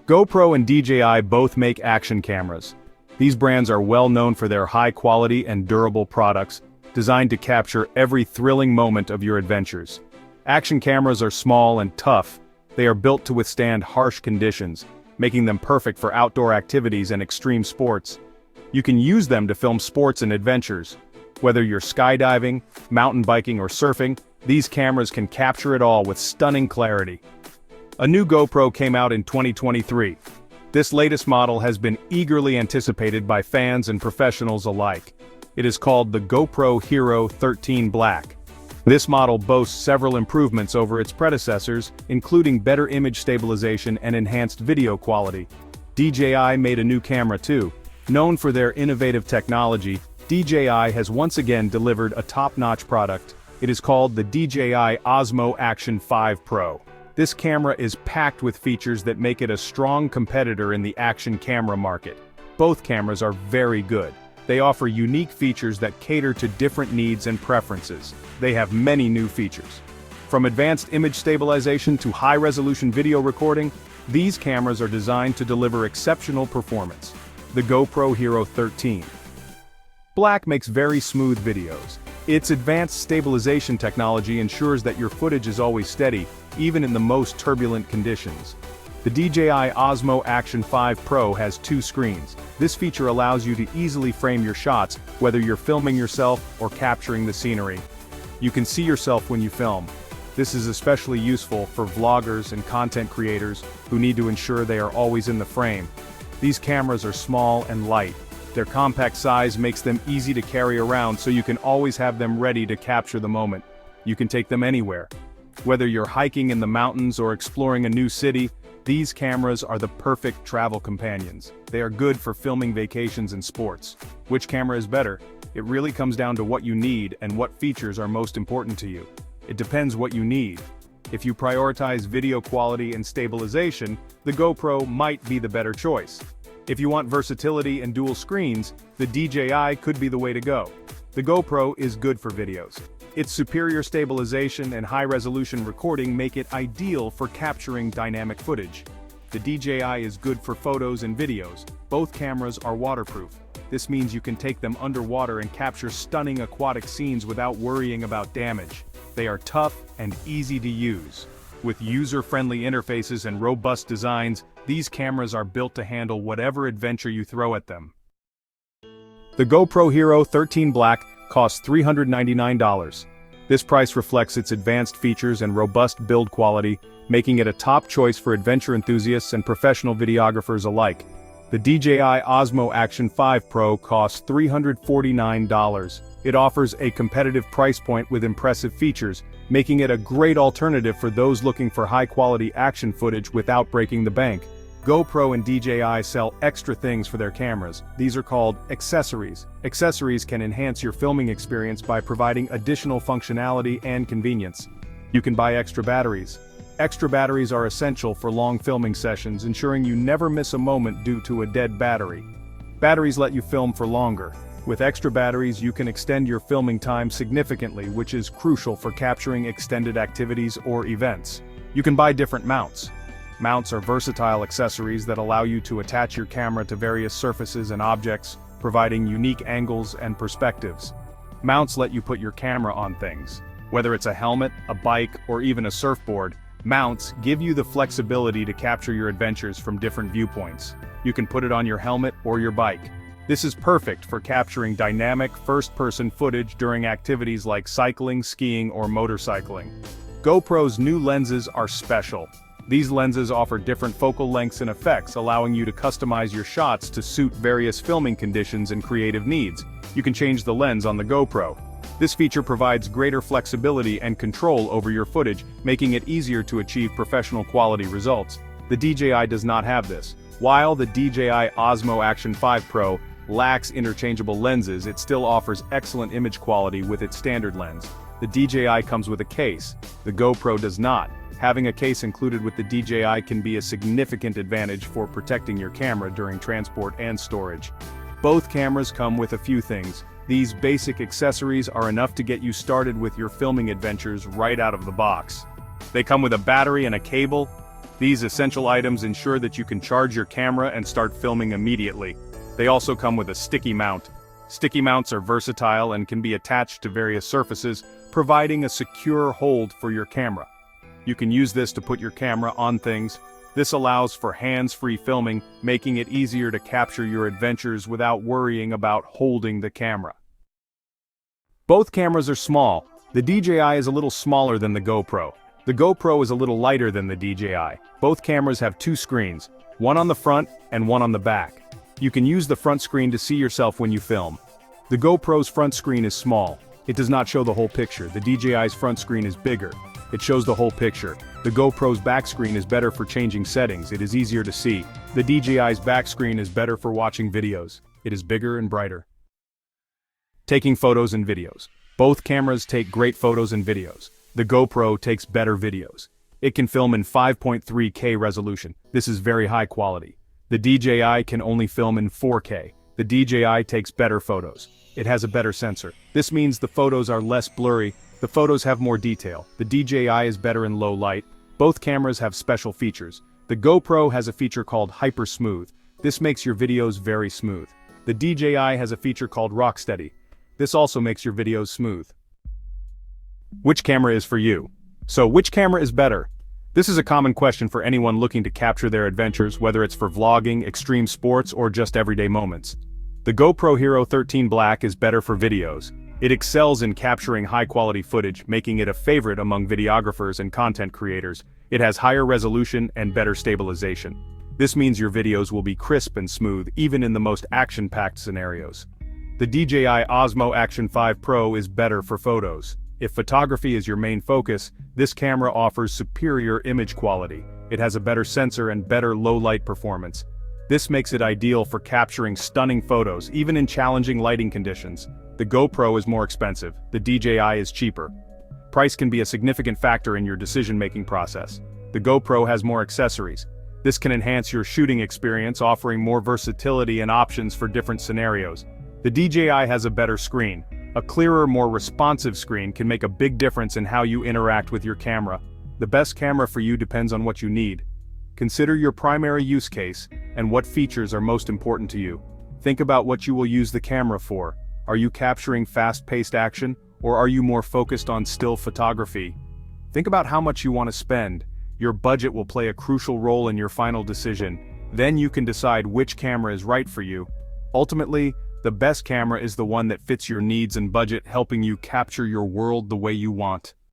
GoPro and DJI both make action cameras. These brands are well known for their high quality and durable products, designed to capture every thrilling moment of your adventures. Action cameras are small and tough. They are built to withstand harsh conditions, making them perfect for outdoor activities and extreme sports. You can use them to film sports and adventures. Whether you're skydiving, mountain biking, or surfing, these cameras can capture it all with stunning clarity. A new GoPro came out in 2023. This latest model has been eagerly anticipated by fans and professionals alike. It is called the GoPro Hero 13 Black. This model boasts several improvements over its predecessors, including better image stabilization and enhanced video quality. DJI made a new camera too. Known for their innovative technology, DJI has once again delivered a top-notch product. It is called the DJI Osmo Action 5 Pro. This camera is packed with features that make it a strong competitor in the action camera market. Both cameras are very good. They offer unique features that cater to different needs and preferences. They have many new features. From advanced image stabilization to high-resolution video recording, these cameras are designed to deliver exceptional performance. The GoPro Hero 13 Black makes very smooth videos. Its advanced stabilization technology ensures that your footage is always steady, even in the most turbulent conditions. The DJI Osmo Action 5 Pro has 2 screens. This feature allows you to easily frame your shots, whether you're filming yourself or capturing the scenery. You can see yourself when you film. This is especially useful for vloggers and content creators who need to ensure they are always in the frame. These cameras are small and light. Their compact size makes them easy to carry around, so you can always have them ready to capture the moment. You can take them anywhere. Whether you're hiking in the mountains or exploring a new city, these cameras are the perfect travel companions. They are good for filming vacations and sports. Which camera is better? It really comes down to what you need and what features are most important to you. It depends what you need. If you prioritize video quality and stabilization, the GoPro might be the better choice. If you want versatility and dual screens, the DJI could be the way to go. The GoPro is good for videos. Its superior stabilization and high-resolution recording make it ideal for capturing dynamic footage. The DJI is good for photos and videos. Both cameras are waterproof. This means you can take them underwater and capture stunning aquatic scenes without worrying about damage. They are tough and easy to use. With user-friendly interfaces and robust designs, these cameras are built to handle whatever adventure you throw at them. The GoPro Hero 13 Black costs $399. This price reflects its advanced features and robust build quality, making it a top choice for adventure enthusiasts and professional videographers alike. The DJI Osmo Action 5 Pro costs $349. It offers a competitive price point with impressive features, making it a great alternative for those looking for high-quality action footage without breaking the bank. GoPro and DJI sell extra things for their cameras. These are called accessories. Accessories can enhance your filming experience by providing additional functionality and convenience. You can buy extra batteries. Extra batteries are essential for long filming sessions, ensuring you never miss a moment due to a dead battery. Batteries let you film for longer. With extra batteries, you can extend your filming time significantly, which is crucial for capturing extended activities or events. You can buy different mounts. Mounts are versatile accessories that allow you to attach your camera to various surfaces and objects, providing unique angles and perspectives. Mounts let you put your camera on things. Whether it's a helmet, a bike, or even a surfboard, mounts give you the flexibility to capture your adventures from different viewpoints. You can put it on your helmet or your bike. This is perfect for capturing dynamic first-person footage during activities like cycling, skiing, or motorcycling. GoPro's new lenses are special. These lenses offer different focal lengths and effects, allowing you to customize your shots to suit various filming conditions and creative needs. You can change the lens on the GoPro. This feature provides greater flexibility and control over your footage, making it easier to achieve professional quality results. The DJI does not have this. While the DJI Osmo Action 5 Pro lacks interchangeable lenses, it still offers excellent image quality with its standard lens. The DJI comes with a case. The GoPro does not. Having a case included with the DJI can be a significant advantage for protecting your camera during transport and storage. Both cameras come with a few things. These basic accessories are enough to get you started with your filming adventures right out of the box. They come with a battery and a cable. These essential items ensure that you can charge your camera and start filming immediately. They also come with a sticky mount. Sticky mounts are versatile and can be attached to various surfaces, providing a secure hold for your camera. You can use this to put your camera on things. This allows for hands-free filming, making it easier to capture your adventures without worrying about holding the camera. Both cameras are small. The DJI is a little smaller than the GoPro. The GoPro is a little lighter than the DJI. Both cameras have two screens, one on the front and one on the back. You can use the front screen to see yourself when you film. The GoPro's front screen is small. It does not show the whole picture. The DJI's front screen is bigger. It shows the whole picture. The GoPro's back screen is better for changing settings. It is easier to see. The DJI's back screen is better for watching videos. It is bigger and brighter. Taking photos and videos. Both cameras take great photos and videos. The GoPro takes better videos. It can film in 5.3K resolution. This is very high quality. The DJI can only film in 4K. The DJI takes better photos. It has a better sensor. This means the photos are less blurry. The photos have more detail. The DJI is better in low light. Both cameras have special features. The GoPro has a feature called HyperSmooth. This makes your videos very smooth. The DJI has a feature called RockSteady. This also makes your videos smooth. Which camera is for you? So which camera is better? This is a common question for anyone looking to capture their adventures, whether it's for vlogging, extreme sports, or just everyday moments. The GoPro Hero 13 Black is better for videos. It excels in capturing high-quality footage, making it a favorite among videographers and content creators. It has higher resolution and better stabilization. This means your videos will be crisp and smooth, even in the most action-packed scenarios. The DJI Osmo Action 5 Pro is better for photos. If photography is your main focus, this camera offers superior image quality. It has a better sensor and better low-light performance. This makes it ideal for capturing stunning photos, even in challenging lighting conditions. The GoPro is more expensive. The DJI is cheaper. Price can be a significant factor in your decision-making process. The GoPro has more accessories. This can enhance your shooting experience, offering more versatility and options for different scenarios. The DJI has a better screen. A clearer, more responsive screen can make a big difference in how you interact with your camera. The best camera for you depends on what you need. Consider your primary use case and what features are most important to you. Think about what you will use the camera for. Are you capturing fast-paced action, or are you more focused on still photography? Think about how much you want to spend. Your budget will play a crucial role in your final decision. Then you can decide which camera is right for you. Ultimately, the best camera is the one that fits your needs and budget, helping you capture your world the way you want.